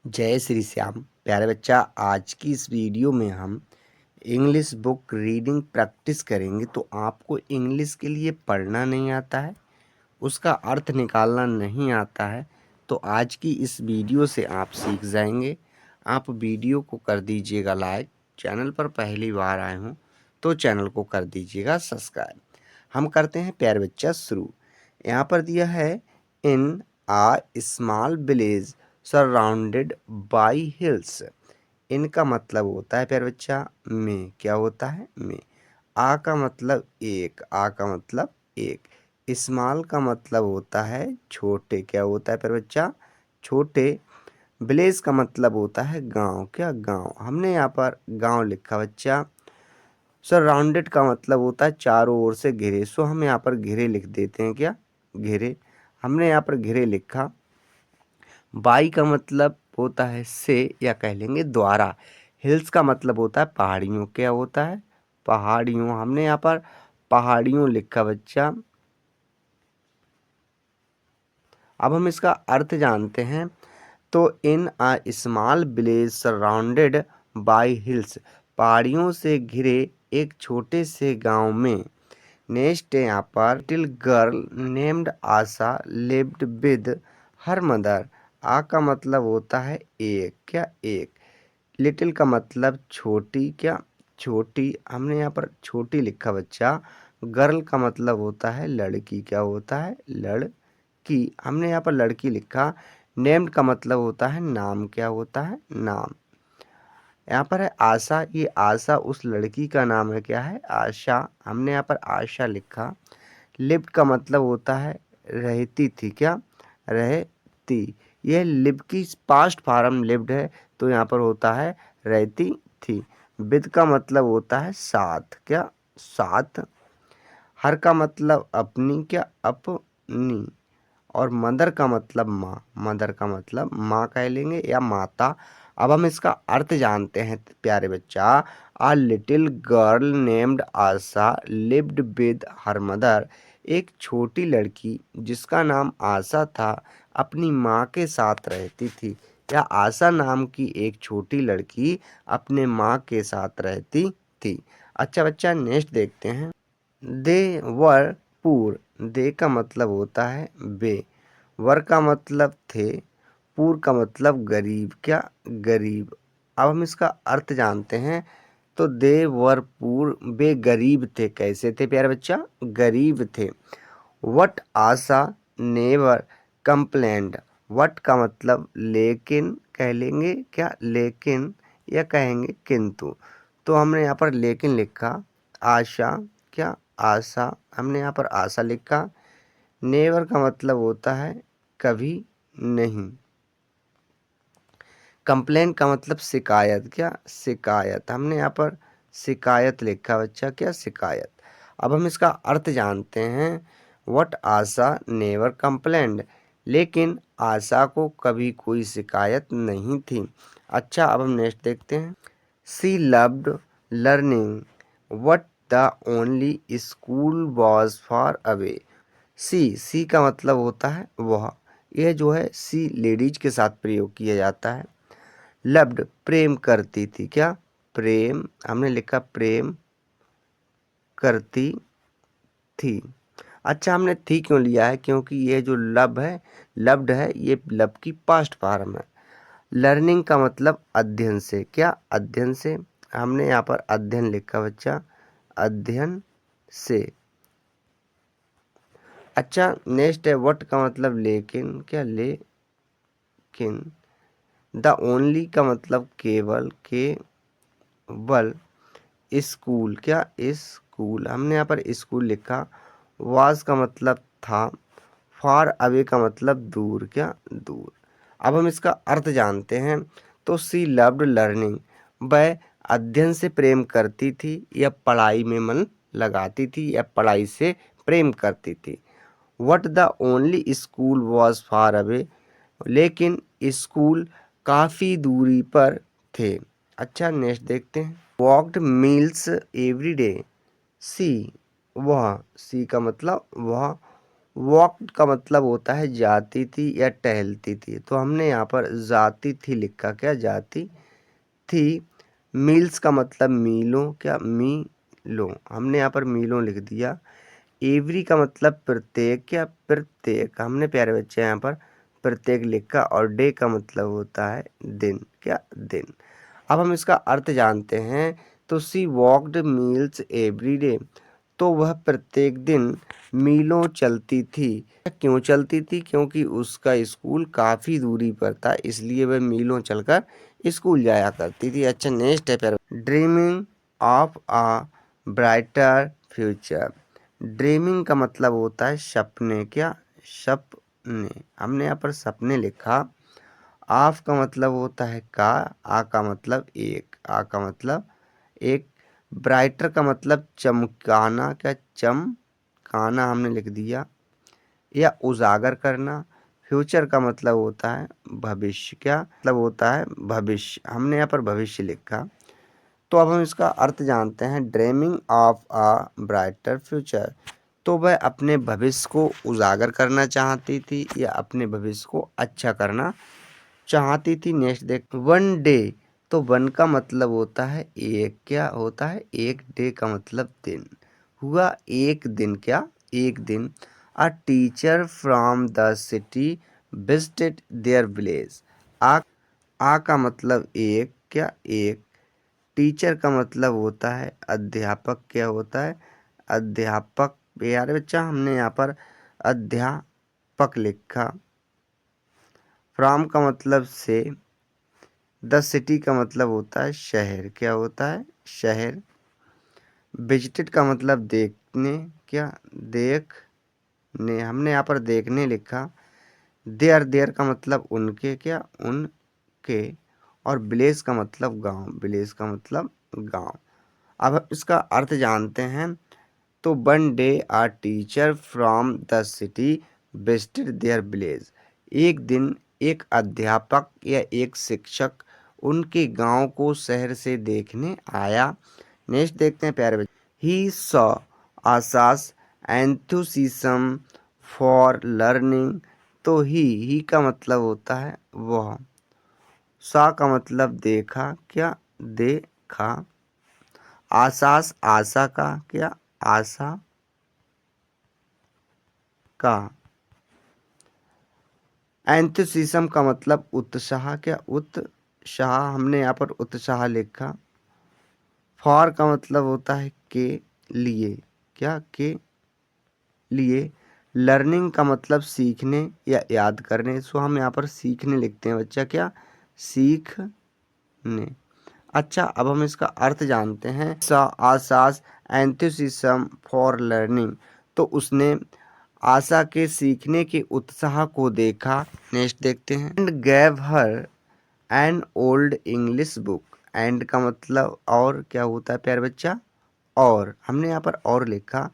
जय श्री श्याम। प्यारे बच्चा, आज की इस वीडियो में हम इंग्लिश बुक रीडिंग प्रैक्टिस करेंगे। तो आपको इंग्लिश के लिए पढ़ना नहीं आता है, उसका अर्थ निकालना नहीं आता है, तो आज की इस वीडियो से आप सीख जाएंगे। आप वीडियो को कर दीजिएगा लाइक, चैनल पर पहली बार आए हों तो चैनल को कर दीजिएगा सब्सक्राइब। हम करते हैं प्यारे बच्चा शुरू। यहाँ पर दिया है in a small village surrounded by hills. इनका मतलब होता है प्यारे बच्चा में। क्या होता है? में। आ का मतलब एक, आ का मतलब एक। स्मॉल का मतलब होता है छोटे। क्या होता है प्यारे बच्चा? छोटे। विलेज का मतलब होता है गांव। क्या? गांव। हमने यहाँ पर गांव लिखा बच्चा। सराउंडेड का मतलब होता है चारों ओर से घिरे। सो हम यहाँ पर घिरे लिख देते हैं। क्या? घिरे। हमने यहाँ पर घिरे लिखा। बाई का मतलब होता है से, या कह लेंगे द्वारा। हिल्स का मतलब होता है पहाड़ियों। क्या होता है? पहाड़ियों। हमने यहाँ पर पहाड़ियों लिखा बच्चा। अब हम इसका अर्थ जानते हैं। तो in a small village surrounded by hills, पहाड़ियों से घिरे एक छोटे से गांव में। नेक्स्ट है यहाँ पर little girl named Asha lived with her mother. A का मतलब होता है एक। क्या? एक। लिटिल का मतलब छोटी। क्या? छोटी। हमने यहाँ पर छोटी लिखा बच्चा। गर्ल का मतलब होता है लड़की। क्या होता है? लड़की। हमने यहाँ पर लड़की लिखा। नेम्ड का मतलब होता है नाम। क्या होता है? नाम। यहाँ पर है आशा। ये आशा उस लड़की का नाम है। क्या है? आशा। हमने यहाँ पर आशा लिखा। लिव्ड का मतलब होता है रहती थी। क्या? रहती। यह लिव की पास्ट फॉर्म लिव्ड है, तो यहाँ पर होता है रहती थी। विद का मतलब होता है साथ। क्या? साथ। हर का मतलब अपनी। क्या? अपनी। और मदर का मतलब माँ। मदर का मतलब माँ कह लेंगे या माता। अब हम इसका अर्थ जानते हैं प्यारे बच्चा। आ little girl named Asha lived with her mother. एक छोटी लड़की जिसका नाम आशा था अपनी माँ के साथ रहती थी। या आशा नाम की एक छोटी लड़की अपने माँ के साथ रहती थी। अच्छा बच्चा, नेक्स्ट देखते हैं। दे वर पुअर। दे का मतलब होता है वे। वर का मतलब थे। पुअर का मतलब गरीब। क्या? गरीब। अब हम इसका अर्थ जानते हैं। तो दे वर पुअर, वे गरीब थे। कैसे थे प्यारे बच्चा? गरीब थे। What Asha never complained. What का मतलब लेकिन कह लेंगे। क्या? लेकिन, या कहेंगे किंतु। तो हमने यहाँ पर लेकिन लिखा। आशा। क्या? आशा। हमने यहाँ पर आशा लिखा। नेवर का मतलब होता है कभी नहीं। कंप्लेन का मतलब शिकायत। क्या? शिकायत। हमने यहाँ पर शिकायत लिखा बच्चा। क्या? शिकायत। अब हम इसका अर्थ जानते हैं। वट आशा नेवर कंप्लेंड, लेकिन आशा को कभी कोई शिकायत नहीं थी। अच्छा, अब हम नेक्स्ट देखते हैं। She loved learning but the only school was far away. She का मतलब होता है वह। यह जो है सी लेडीज के साथ प्रयोग किया जाता है। लव्ड प्रेम करती थी। क्या? प्रेम। हमने लिखा प्रेम करती थी। अच्छा, हमने थी क्यों लिया है? क्योंकि ये जो लव है, लव्ड है, ये लव की पास्ट फॉर्म है। लर्निंग का मतलब अध्ययन से। क्या? अध्ययन से। हमने यहाँ पर अध्ययन लिखा बच्चा। अध्ययन से। अच्छा, नेक्स्ट है वट का मतलब लेकिन। क्या? लेकिन। द ओनली का मतलब केवल। केवल। स्कूल। क्या? स्कूल। हमने यहाँ पर स्कूल लिखा। वाज का मतलब था। फार अवे का मतलब दूर। क्या? दूर। अब हम इसका अर्थ जानते हैं। तो सी लव्ड लर्निंग, वह अध्ययन से प्रेम करती थी या पढ़ाई में मन लगाती थी या पढ़ाई से प्रेम करती थी। But the only school was far away, लेकिन स्कूल काफ़ी दूरी पर थे। अच्छा, नेक्स्ट देखते हैं। Walked miles every day. She वह। सी का मतलब वह वॉक्ड का मतलब होता है जाती थी या टहलती थी, तो हमने यहाँ पर जाती थी लिखा, क्या जाती थी। मील्स का मतलब मीलों, क्या मीलों, हमने यहाँ पर मीलों लिख दिया। एवरी का मतलब प्रत्येक, क्या प्रत्येक, हमने प्यारे बच्चे यहाँ पर प्रत्येक लिखा। और डे का मतलब होता है दिन, क्या दिन। अब हम इसका अर्थ जानते हैं। तो सी वॉकड मील्स एवरी डे, तो वह प्रत्येक दिन मीलों चलती थी। क्यों चलती थी? क्योंकि उसका स्कूल काफ़ी दूरी पर था, इसलिए वह मीलों चलकर स्कूल जाया करती थी। अच्छा, नेक्स्ट है फिर dreaming of a brighter future. Dreaming का मतलब होता है सपने, क्या सपने, हमने यहाँ पर सपने लिखा। ऑफ का मतलब होता है का, आ का मतलब एक, आ का मतलब एक। ब्राइटर का मतलब चमकाना, क्या चमकाना, हमने लिख दिया या उजागर करना। फ्यूचर का मतलब होता है भविष्य, क्या मतलब होता है भविष्य, हमने यहाँ पर भविष्य लिखा। तो अब हम इसका अर्थ जानते हैं। Dreaming of a brighter future, तो वह अपने भविष्य को उजागर करना चाहती थी या अपने भविष्य को अच्छा करना चाहती थी। नेक्स्ट देख, वन डे, तो वन का मतलब होता है एक, क्या होता है एक। डे का मतलब दिन, हुआ एक दिन, क्या एक दिन। A teacher from the city visited their village. A का मतलब एक, क्या एक। टीचर का मतलब होता है अध्यापक, क्या होता है अध्यापक। यार बच्चा, हमने यहाँ पर अध्यापक लिखा। फ्रॉम का मतलब से। द सिटी का मतलब होता है शहर, क्या होता है शहर। विजिटेड का मतलब देखने, क्या देखने, हमने यहाँ पर देखने लिखा। देयर, देयर का मतलब उनके, क्या उनके। और विलेज का मतलब गांव, विलेज का मतलब गांव। अब हम इसका अर्थ जानते हैं। तो one day a teacher from the city visited their village. एक दिन एक अध्यापक या एक शिक्षक उनके गांव को शहर से देखने आया। नेक्स्ट देखते हैं प्यारे बच्चे। ही सॉ आसास एंथुसिज्म फॉर लर्निंग, तो ही का मतलब होता है वह। सा का मतलब देखा, क्या देखा। आसास, आशा का, क्या आशा का। एंथुसिज्म का मतलब उत्साह, क्या उत्साह, हमने यहाँ पर उत्साह लिखा। फॉर का मतलब होता है के लिए, क्या के लिए। लर्निंग का मतलब सीखने या याद करने, सो हम यहाँ पर सीखने लिखते हैं बच्चा, क्या सीखने। अच्छा, अब हम इसका अर्थ जानते हैं। आसास एंथुसिज्म फॉर लर्निंग, तो उसने आशा के सीखने के उत्साह को देखा। नेक्स्ट देखते हैं। And gave her an old English book. And का मतलब और, क्या होता है प्यारे बच्चा और, हमने यहाँ पर और लिखा।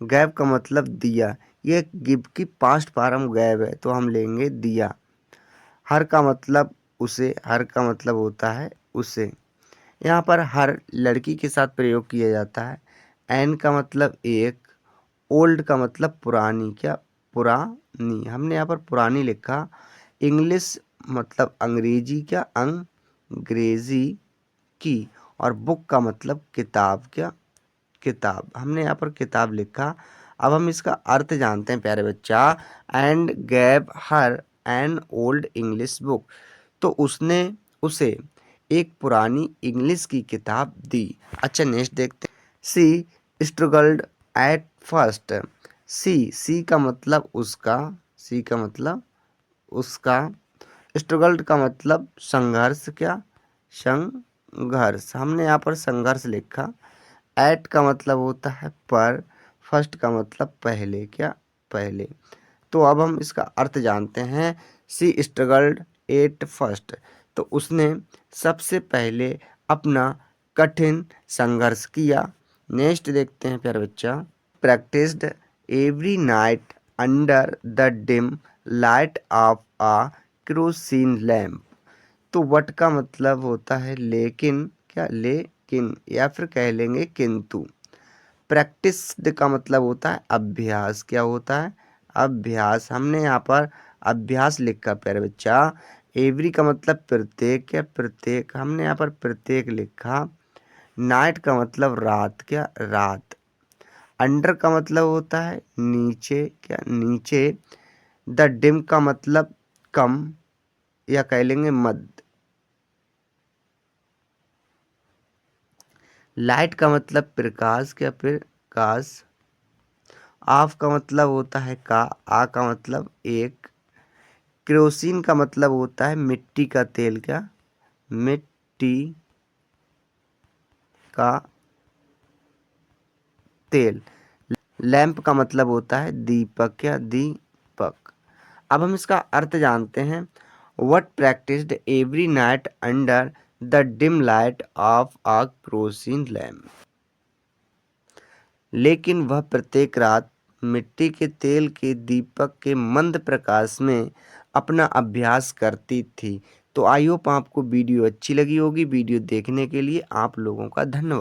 गैव का मतलब दिया, ये गिव की पास्ट फॉर्म गैव है, तो हम लेंगे दिया। हर का मतलब उसे, हर का मतलब होता है उसे। यहाँ पर हर लड़की के साथ प्रयोग किया जाता है। एन का मतलब एक। ओल्ड का मतलब पुरानी, क्या पुरानी, हमने यहाँ पर पुरानी लिखा। इंग्लिश मतलब अंग्रेजी, क्या अंग्रेजी की। और बुक का मतलब किताब, क्या किताब, हमने यहाँ पर किताब लिखा। अब हम इसका अर्थ जानते हैं प्यारे बच्चा। And gave her an old English book, तो उसने उसे एक पुरानी इंग्लिश की किताब दी। अच्छा, नेक्स्ट देखते हैं। सी स्ट्रगल्ड एट फर्स्ट। सी का मतलब उसका, सी का मतलब उसका। स्ट्रगल्ड का मतलब संघर्ष, क्या संघर्ष, हमने यहाँ पर संघर्ष लिखा। एट का मतलब होता है पर। फर्स्ट का मतलब पहले, क्या पहले। तो अब हम इसका अर्थ जानते हैं। सी स्ट्रगल्ड एट फर्स्ट, तो उसने सबसे पहले अपना कठिन संघर्ष किया। नेक्स्ट देखते हैं प्यारे बच्चा। Practised every night under the dim light of a kerosene lamp, तो वट का मतलब होता है लेकिन, क्या लेकिन, या फिर कह लेंगे किंतु। प्रैक्टिस्ड का मतलब होता है अभ्यास, क्या होता है अभ्यास, हमने यहाँ पर अभ्यास लिखा प्यारे बच्चा। एवरी का मतलब प्रत्येक, क्या प्रत्येक, हमने यहाँ पर प्रत्येक लिखा। नाइट का मतलब रात, क्या रात। अंडर का मतलब होता है नीचे, क्या नीचे। द डिम का मतलब कम या कह लेंगे मध्य। लाइट का मतलब प्रकाश, क्या प्रकाश। ऑफ का मतलब होता है का, आ का मतलब एक। केरोसिन का मतलब होता है मिट्टी का तेल, क्या मिट्टी का तेल। लैंप का मतलब होता है दीपक, क्या दीपक। अब हम इसका अर्थ जानते हैं। What practised every night under the dim light of a kerosene lamp. लेकिन वह प्रत्येक रात मिट्टी के तेल के दीपक के मंद प्रकाश में अपना अभ्यास करती थी। तो आई होप आपको वीडियो अच्छी लगी होगी। वीडियो देखने के लिए आप लोगों का धन्यवाद।